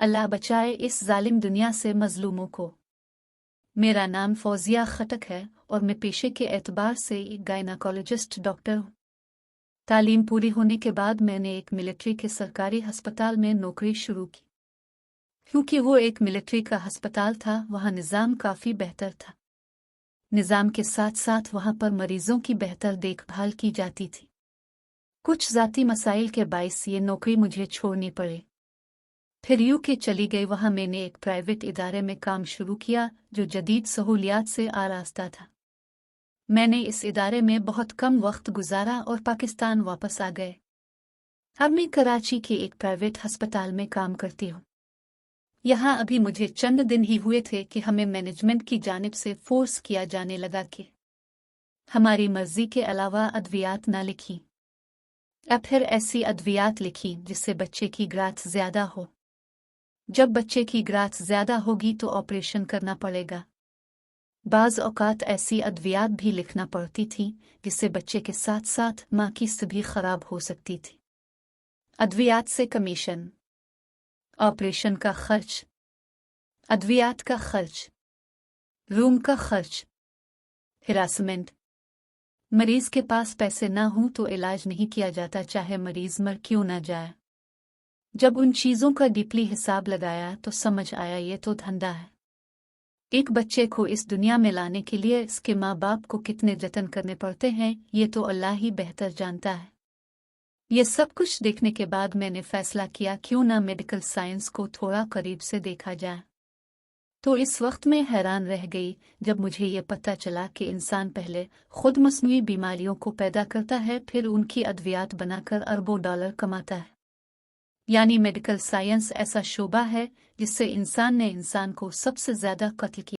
अल्लाह बचाए इस जालिम दुनिया से मजलूमों को। मेरा नाम फौजिया खटक है और मैं पेशे के एतबार से एक गायनाकोलॉजिस्ट डॉक्टर हूँ। तालीम पूरी होने के बाद मैंने एक मिलिट्री के सरकारी अस्पताल में नौकरी शुरू की। क्योंकि वो एक मिलिट्री का अस्पताल था, वहाँ निज़ाम काफ़ी बेहतर था। निज़ाम के साथ साथ वहाँ पर मरीजों की बेहतर देखभाल की जाती थी। कुछ ज़ाती मसाइल के बाइस ये नौकरी मुझे छोड़नी पड़ी। फिर यूके चली गई। वहाँ मैंने एक प्राइवेट इदारे में काम शुरू किया जो जदीद सहूलियात से आरास्ता था। मैंने इस इदारे में बहुत कम वक्त गुजारा और पाकिस्तान वापस आ गए। अब मैं कराची के एक प्राइवेट अस्पताल में काम करती हूँ। यहाँ अभी मुझे चंद दिन ही हुए थे कि हमें मैनेजमेंट की जानिब से फोर्स किया जाने लगा कि हमारी मर्जी के अलावा अद्वियात ना लिखी। अब फिर ऐसी अद्वियात लिखी जिससे बच्चे की ग्राथ ज्यादा हो। जब बच्चे की ग्राथ ज्यादा होगी तो ऑपरेशन करना पड़ेगा। बाज़ औकात ऐसी अद्वियात भी लिखना पड़ती थी जिससे बच्चे के साथ साथ माँ की सेहत भी खराब हो सकती थी। अद्वियात से कमीशन, ऑपरेशन का खर्च, अद्वियात का खर्च, रूम का खर्च, हिरासमेंट। मरीज के पास पैसे ना हों तो इलाज नहीं किया जाता, चाहे मरीज मर क्यों ना जाए। जब उन चीज़ों का डीपली हिसाब लगाया तो समझ आया ये तो धंधा है। एक बच्चे को इस दुनिया में लाने के लिए इसके माँ बाप को कितने जतन करने पड़ते हैं ये तो अल्लाह ही बेहतर जानता है। ये सब कुछ देखने के बाद मैंने फैसला किया क्यों ना मेडिकल साइंस को थोड़ा करीब से देखा जाए। तो इस वक्त मैं हैरान रह गई जब मुझे ये पता चला कि इंसान पहले खुद मस्नूई बीमारियों को पैदा करता है, फिर उनकी अद्वियात बनाकर अरबों डॉलर कमाता है। यानी मेडिकल साइंस ऐसा शोबा है जिससे इंसान ने इंसान को सबसे ज्यादा कत्ल किया।